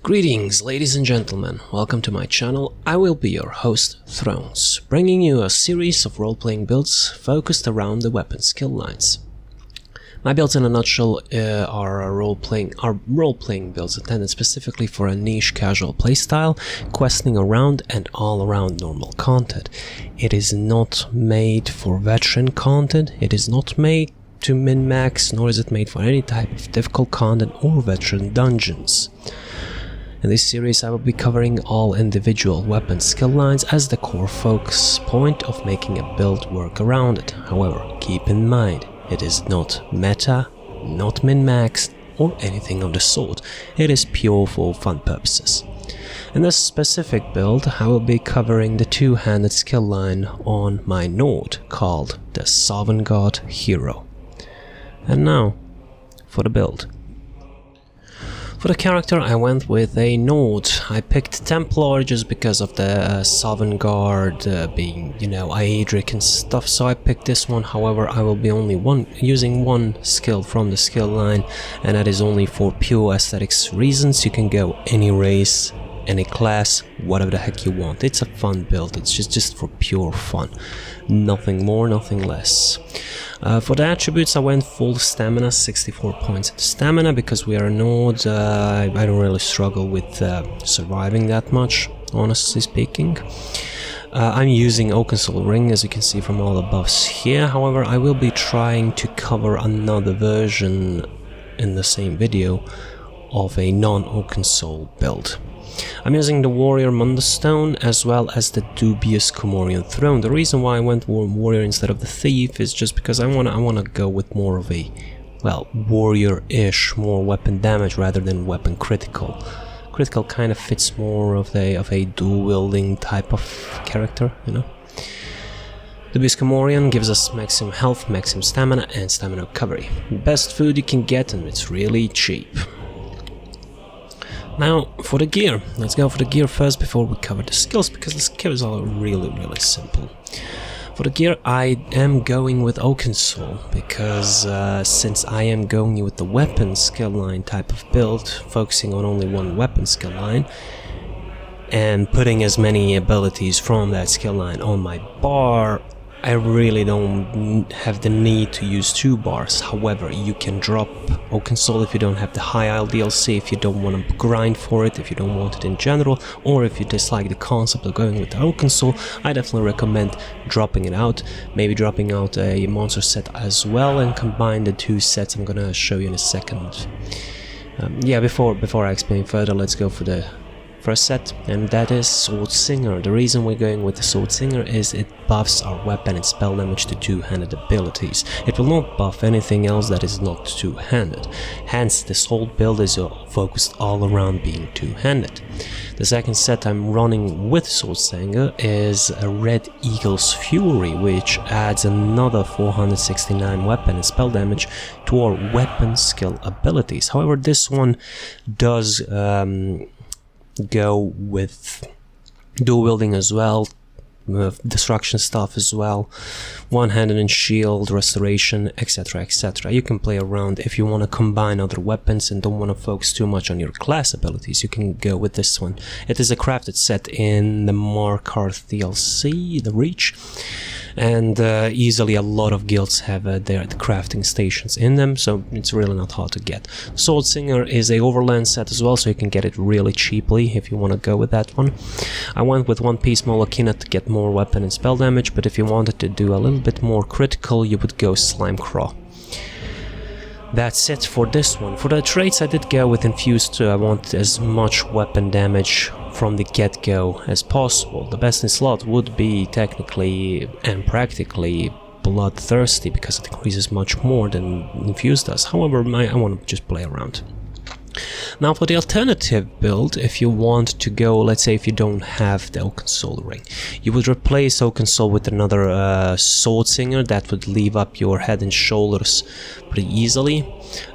Greetings, ladies and gentlemen, welcome to my channel. I will be your host, Thrones, bringing you a series of role-playing builds focused around the weapon skill lines. My builds in a nutshell are role-playing builds intended specifically for a niche casual playstyle, questing around and all-around normal content. It is not made for veteran content, it is not made to min-max, nor is it made for any type of difficult content or veteran dungeons. In this series I will be covering all individual weapon skill lines as the core focus point of making a build work around it. However, keep in mind, it is not meta, not min-maxed or anything of the sort. It is pure for fun purposes. In this specific build I will be covering the two-handed skill line on my node called the Sovngarde hero. And now for the build. For the character I went with a node. I picked Templar just because of the Sovngarde being, Aedric and stuff, so I picked this one. However, I will be using one skill from the skill line, and that is only for pure aesthetics reasons. You can go any race, any class, whatever the heck you want. It's a fun build, it's just for pure fun. Nothing more, nothing less. For the attributes I went full stamina, 64 points of stamina, because we are a node. I don't really struggle with surviving that much, honestly speaking. I'm using Oakensoul Ring, as you can see from all the buffs here. However, I will be trying to cover another version in the same video of a non-Oakensoul build. I'm using the Warrior Mundus Stone as well as the Dubious Comorian Throne. The reason why I went Warrior instead of the Thief is just because I wanna go with more of a, well, warrior-ish, more weapon damage rather than weapon critical. Critical kind of fits more of a dual-wielding type of character, Dubious Comorian gives us maximum health, maximum stamina and stamina recovery. Best food you can get, and it's really cheap. Now for the gear, let's go for the gear first before we cover the skills, because the skills are really simple. For the gear I am going with Oakensoul, because since I am going with the weapon skill line type of build, focusing on only one weapon skill line, and putting as many abilities from that skill line on my bar, I really don't have the need to use 2 bars. However, you can drop Oakensoul if you don't have the High Isle DLC, if you don't want to grind for it, if you don't want it in general, or if you dislike the concept of going with the Oakensoul. I definitely recommend dropping it out, maybe dropping out a monster set as well, and combine the 2 sets I'm gonna show you in a second. Before I explain further, let's go for the first set, and that is Swordslinger. The reason we're going with the Swordslinger is it buffs our weapon and spell damage to two-handed abilities. It will not buff anything else that is not two-handed. Hence, this whole build is focused all around being two-handed. The second set I'm running with Swordslinger is a Red Eagle's Fury, which adds another 469 weapon and spell damage to our weapon skill abilities. However, this one does go with dual wielding as well, destruction stuff as well, one-handed and shield, restoration, etc, etc. You can play around. If you want to combine other weapons and don't want to focus too much on your class abilities, you can go with this one. It is a crafted set in the Markarth DLC, the Reach, and easily a lot of guilds have their crafting stations in them, so it's really not hard to get. Swordslinger is a overland set as well, so you can get it really cheaply if you want to go with that one. I went with 1 piece Molokina to get more weapon and spell damage, but if you wanted to do a little bit more critical, you would go Slimecraw. That's it for this one. For the traits I did go with Infused. I want as much weapon damage from the get-go as possible. The best in slot would be technically and practically Bloodthirsty, because it increases much more than Infused does. However, I want to just play around. Now for the alternative build, if you want to go, let's say if you don't have the Oakensoul Ring, you would replace Oakensoul with another Swordslinger. That would leave up your Head and Shoulders pretty easily.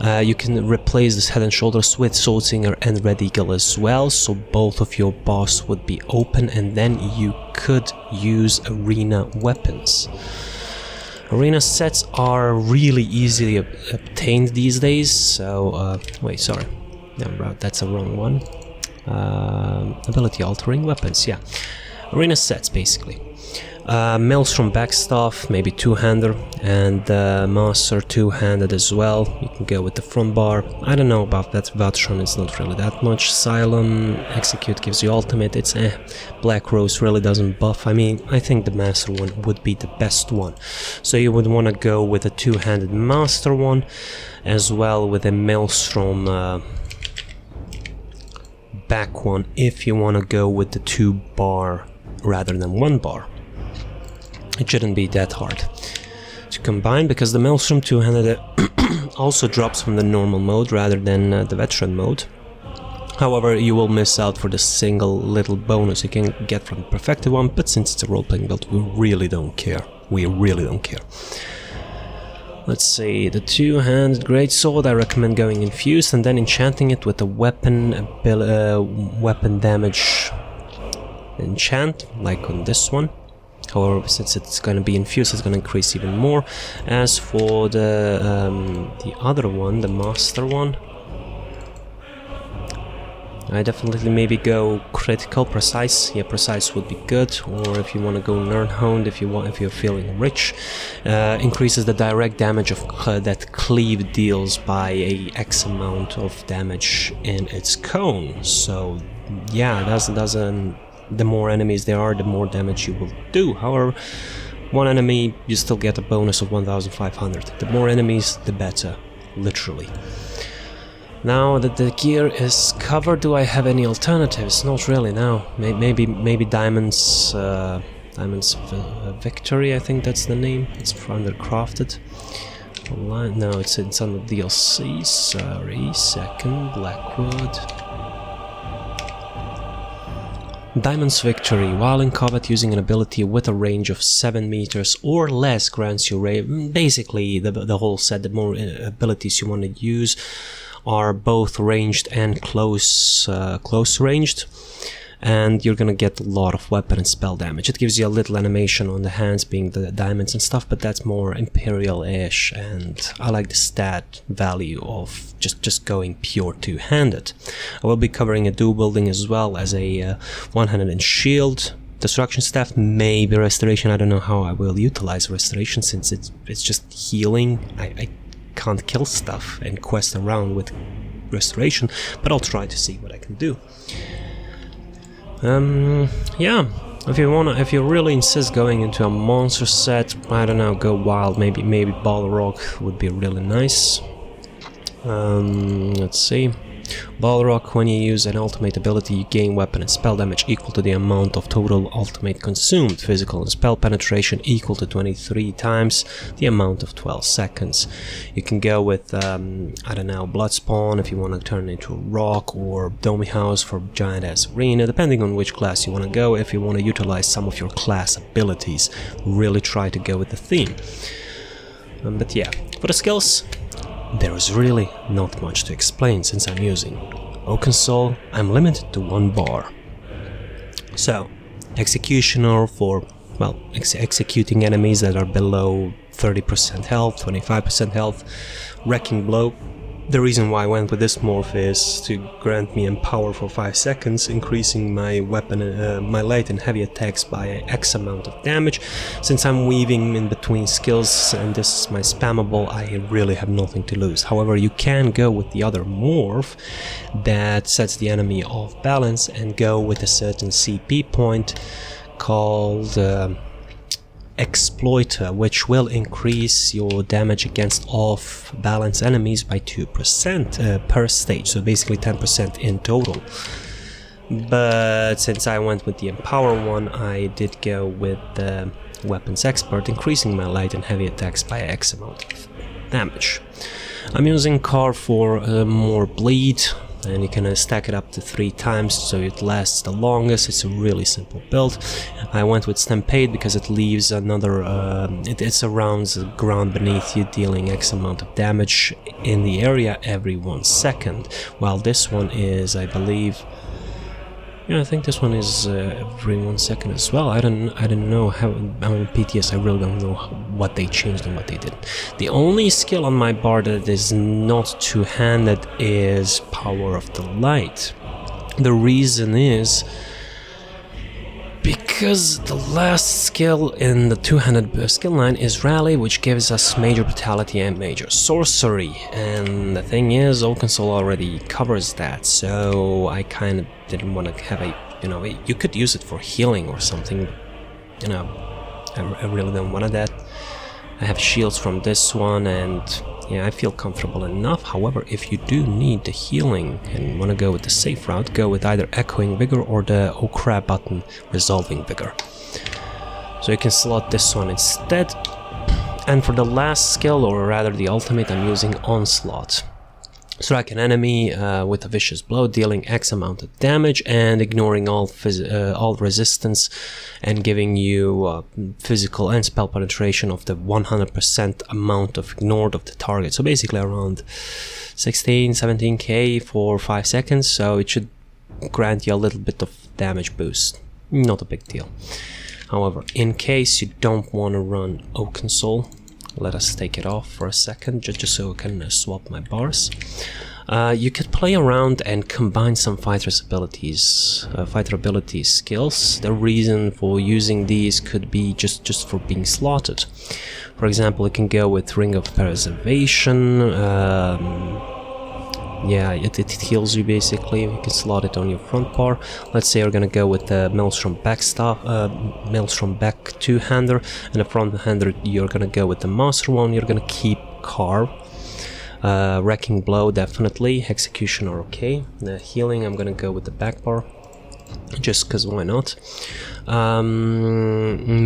You can replace this Head and Shoulders with Swordslinger and Red Eagle as well, so both of your bars would be open, and then you could use arena weapons. Arena sets are really easily obtained these days, so wait, sorry. No, that's a wrong one. ability altering weapons, yeah. Arena sets, basically. Maelstrom backstaff, maybe two-hander, and Master two-handed as well. You can go with the front bar. I don't know about that Vatron, it's not really that much. Cylon, Execute gives you ultimate, it's Black Rose really doesn't buff. I mean, I think the Master one would be the best one. So you would want to go with a two-handed Master one, as well with a Maelstrom back one, if you want to go with the 2-bar rather than 1-bar. It shouldn't be that hard to combine, because the Maelstrom two-handed also drops from the normal mode rather than the veteran mode. However, you will miss out for the single little bonus you can get from the perfected one, but since it's a role-playing build, we really don't care. We really don't care. Let's see, the two-handed greatsword, I recommend going infused and then enchanting it with a weapon damage enchant, like on this one. However, since it's going to be infused, it's going to increase even more. As for the other one, the Master one, I definitely maybe go critical, precise. Yeah, precise would be good. Or if you want to go Nernhound, if you're feeling rich, increases the direct damage of that cleave deals by a X amount of damage in its cone. So yeah, the more enemies there are, the more damage you will do. However, one enemy, you still get a bonus of 1500. The more enemies, the better, literally. Now that the gear is covered, do I have any alternatives? Not really, no. Maybe Diamonds Victory, I think that's the name. It's under Crafted. No, it's under DLC, sorry. Second, Blackwood. Diamond's Victory. While in combat, using an ability with a range of 7 meters or less grants you basically the whole set. The more abilities you want to use are both ranged and close ranged, and you're gonna get a lot of weapon and spell damage. It gives you a little animation on the hands being the diamonds and stuff, but that's more Imperial-ish, and I like the stat value of just going pure two-handed. I will be covering a dual building as well as a one-handed and shield. Destruction staff, maybe restoration. I don't know how I will utilize restoration since it's just healing. I can't kill stuff and quest around with restoration, but I'll try to see what I can do. Yeah, if you really insist going into a monster set, I don't know, go wild. Maybe Balrog would be really nice. Let's see. Balrog, when you use an ultimate ability, you gain weapon and spell damage equal to the amount of total ultimate consumed. Physical and spell penetration equal to 23 times the amount of 12 seconds. You can go with, I don't know, Bloodspawn if you want to turn it into a rock, or Domi House for giant ass arena, depending on which class you want to go. If you want to utilize some of your class abilities, really try to go with the theme. But yeah, for the skills, there is really not much to explain since I'm using Oaken Soul. I'm limited to 1 bar. So, Executioner for, well, executing enemies that are below 30% health, 25% health. Wrecking Blow. The reason why I went with this morph is to grant me Empower for 5 seconds, increasing my weapon, my light and heavy attacks by X amount of damage. Since I'm weaving in between skills and this is my spammable, I really have nothing to lose. However, you can go with the other morph that sets the enemy off balance and go with a certain CP point called Exploiter, which will increase your damage against off-balance enemies by 2% per stage, so basically 10% in total. But since I went with the Empower one, I did go with the Weapons Expert, increasing my light and heavy attacks by X amount of damage. I'm using Car for more bleed, and you can stack it up to 3 times so it lasts the longest. It's a really simple build. I went with Stampede because it leaves another, it surrounds the ground beneath you, dealing X amount of damage in the area every 1 second, while this one is, I believe, yeah, I think this one is every 1 second as well. I don't know how in PTS, I really don't know what they changed and what they did. The only skill on my bar that is not two-handed is Power of the Light. The reason is because the last skill in the two-handed skill line is Rally, which gives us major brutality and major sorcery, and the thing is, Old Console already covers that, so I kind of didn't want to have a, you know, you could use it for healing or something, you know, I really don't want that. I have shields from this one, and yeah, I feel comfortable enough. However, if you do need the healing and want to go with the safe route, go with either Echoing Vigor or the oh crap button Resolving Vigor. So you can slot this one instead. And for the last skill, or rather the ultimate, I'm using Onslaught. Strike an enemy with a vicious blow, dealing X amount of damage and ignoring all resistance, and giving you physical and spell penetration of the 100% amount of ignored of the target. So basically around 16-17k for 5 seconds, so it should grant you a little bit of damage boost. Not a big deal. However, in case you don't want to run O Console, let us take it off for a second, just so I can swap my bars. You could play around and combine some fighter ability skills. The reason for using these could be just for being slotted. For example, you can go with Ring of Preservation. Yeah, it heals you basically. You can slot it on your front bar. Let's say you're gonna go with the Maelstrom back two-hander, and the front-hander you're gonna go with the Master one. You're gonna keep Carve, Wrecking Blow definitely, Executioner okay. The healing I'm gonna go with the back bar, just cause why not.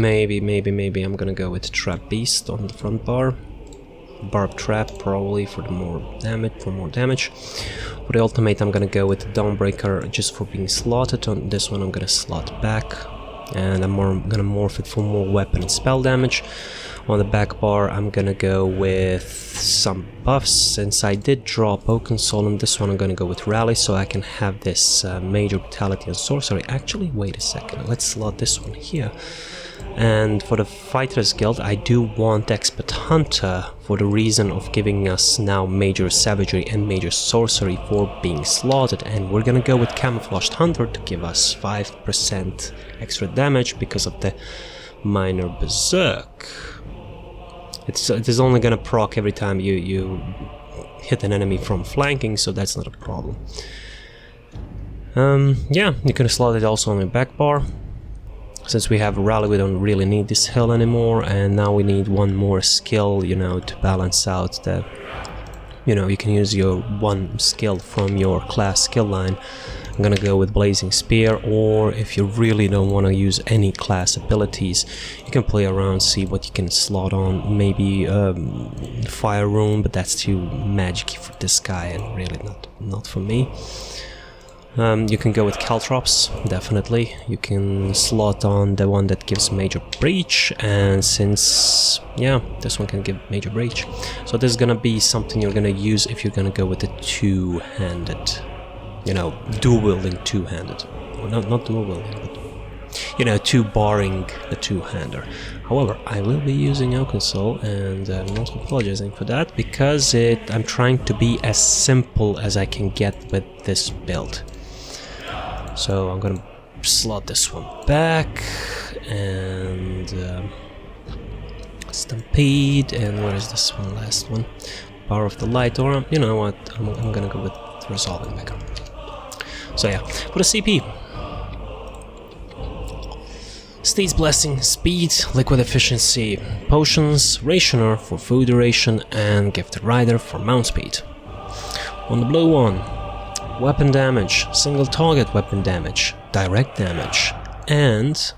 Maybe I'm gonna go with Trap Beast on the front bar. Barb Trap probably for more damage. For the ultimate I'm gonna go with the Dawnbreaker just for being slotted. On this one I'm gonna slot back, and I'm gonna morph it for more weapon and spell damage. On the back bar I'm gonna go with some buffs. Since I did drop O Console on this one, I'm gonna go with Rally so I can have this major brutality and sorcery. Actually, wait a second, let's slot this one here. And for the Fighters Guild, I do want Expert Hunter for the reason of giving us now major savagery and major sorcery for being slotted, and we're gonna go with Camouflaged Hunter to give us 5% extra damage because of the Minor Berserk. It is only gonna proc every time you hit an enemy from flanking, so that's not a problem. Yeah, you can slot it also on the back bar. Since we have Rally, we don't really need this hill anymore, and now we need one more skill, you know, to balance out the, you know, you can use your one skill from your class skill line. I'm gonna go with Blazing Spear, or if you really don't want to use any class abilities, you can play around, see what you can slot on. Maybe Fire Rune, but that's too magic for this guy and really not for me. You can go with Caltrops, definitely. You can slot on the one that gives major breach, and since, yeah, this one can give major breach. So this is gonna be something you're gonna use if you're gonna go with the two-handed, you know, dual-wielding two-handed. Well, not dual-wielding, but, you know, two-barring the two-hander. However, I will be using O Console, and I'm not apologizing for that, because I'm trying to be as simple as I can get with this build. So I'm gonna slot this one back, and Stampede, and where is this one, last one? Power of the Light Aura. You know what, I'm gonna go with Resolving Vigor. So yeah, for the CP, Steed's Blessing, Speed, Liquid Efficiency, Potions, Rationer for food duration, and Gifted Rider for mount speed. On the blue one, weapon damage, single target weapon damage, direct damage, and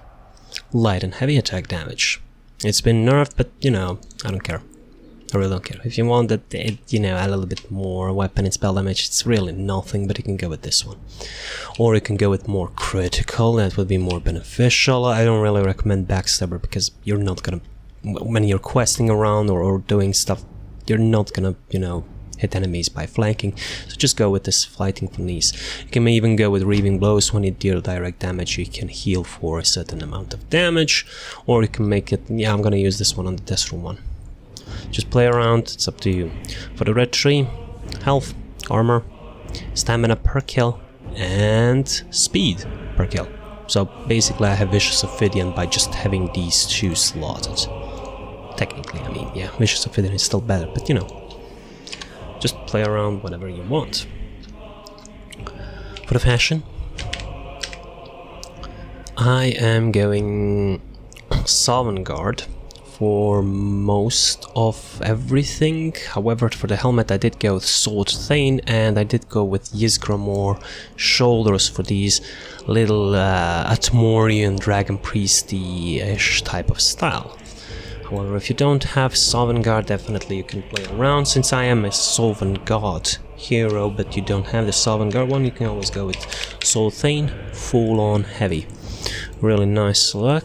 light and heavy attack damage. It's been nerfed, but you know, I don't care. I really don't care. If you want that, you know, a little bit more weapon and spell damage, it's really nothing, but you can go with this one. Or you can go with more critical, that would be more beneficial. I don't really recommend Backstabber because you're not gonna, when you're questing around or doing stuff, you're not gonna, you know, hit enemies by flanking, so just go with this Fighting for Knees. You can even go with Reaving Blows. When you deal direct damage, you can heal for a certain amount of damage, or you can make it, yeah, I'm gonna use this one on the Death Room one. Just play around, it's up to you. For the red tree, health, armor, stamina per kill, and speed per kill. So basically I have Vicious Ophidian by just having these two slotted. Technically, I mean, yeah, Vicious Ophidian is still better, but you know, just play around whatever you want. For the fashion, I am going Sovngarde for most of everything. However, for the helmet I did go with Sword Thane, and I did go with Ysgramor shoulders for these little Atmorian Dragon Priesty-ish type of style. However, if you don't have Sovngarde, definitely you can play around. Since I am a Sovngarde hero, but you don't have the Sovngarde one, you can always go with Sword Thane, full on heavy. Really nice look,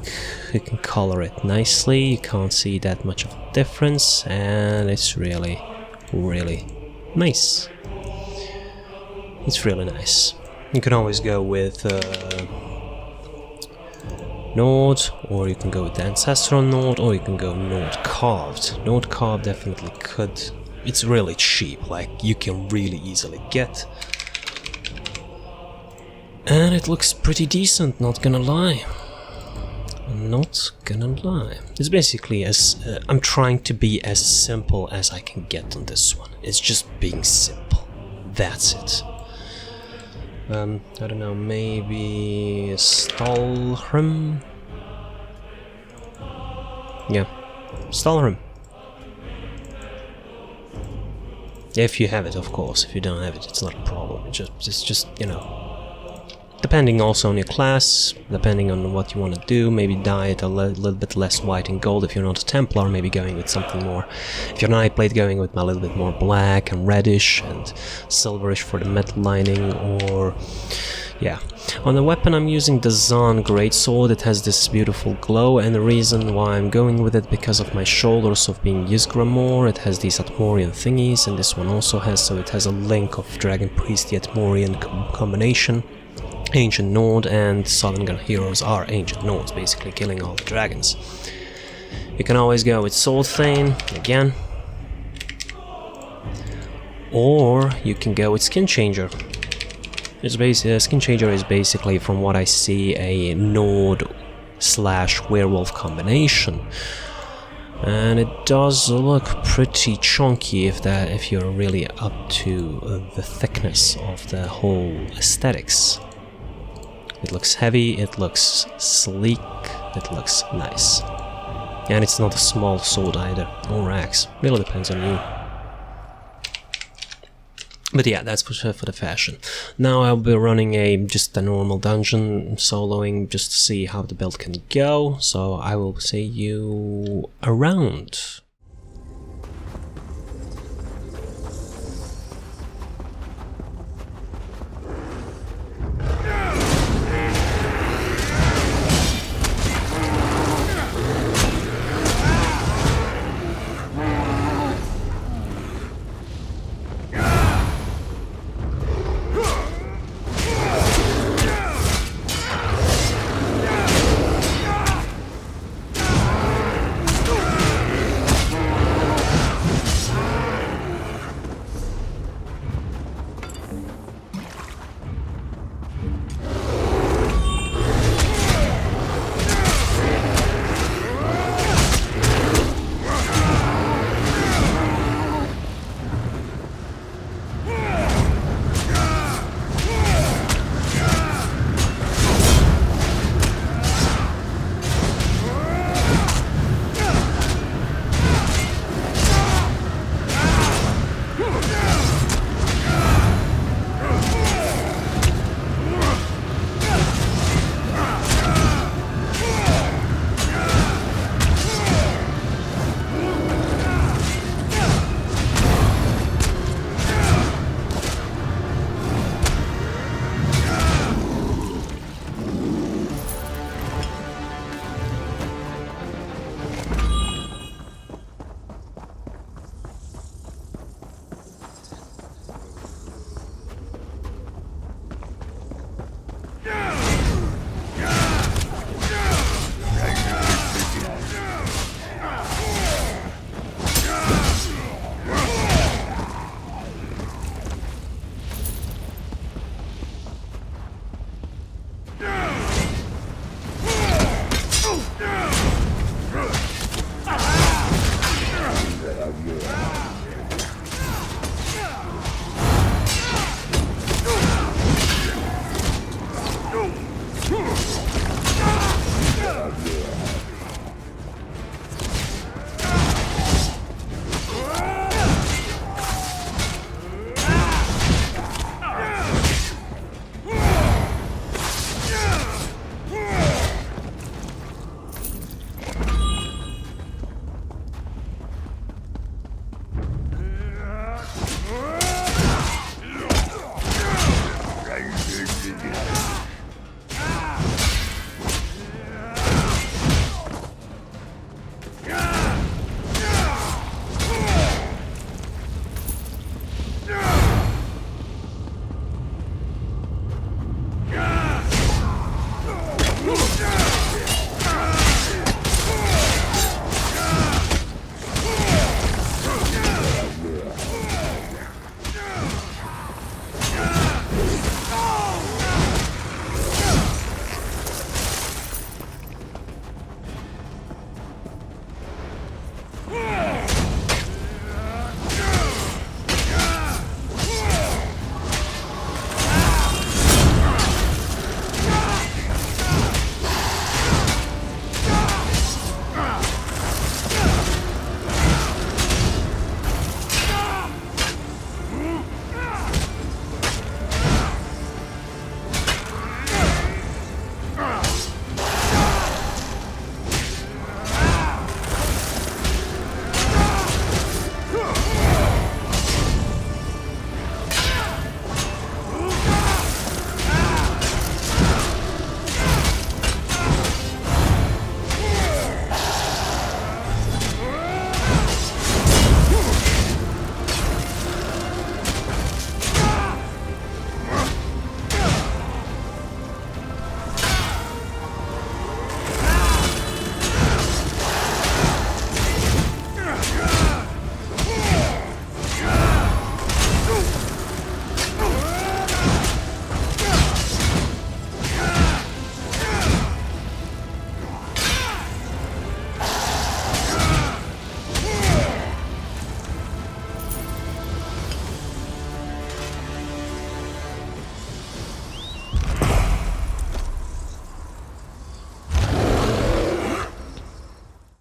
you can color it nicely, you can't see that much of a difference, and it's really, really nice. It's really nice. You can always go with Nord, or you can go with the Ancestral Nord, or you can go Nord Carved. Nord Carved definitely could, it's really cheap, like you can really easily get. And it looks pretty decent, not gonna lie. Not gonna lie. It's basically as I'm trying to be as simple as I can get on this one. It's just being simple. That's it. I don't know, maybe Stalhrim? Yeah, Stalhrim. If you have it, of course. If you don't have it, it's not a problem. It's just, you know, depending also on your class, depending on what you want to do, maybe dye it a little bit less white and gold if you're not a Templar, maybe going with something more. If you're an Nightblade, going with a little bit more black and reddish and silverish for the metal lining, or yeah. On the weapon I'm using the Zahn Greatsword. It has this beautiful glow, and the reason why I'm going with it because of my shoulders of being Ysgramor. It has these Atmorian thingies, and this one also has, so it has a link of Dragon Priest, the Atmorian combination. Ancient Nord and Sovngarde heroes are Ancient Nords, basically killing all the dragons. You can always go with Sword Thane, again. Or you can go with Skin Changer. Skin Changer is basically, from what I see, a Nord/werewolf combination. And it does look pretty chunky if you're really up to the thickness of the whole aesthetics. It looks heavy, it looks sleek, it looks nice. And it's not a small sword either, or axe, really depends on you. But yeah, that's for the fashion. Now I'll be running just a normal dungeon, soloing, just to see how the build can go, so I will see you around.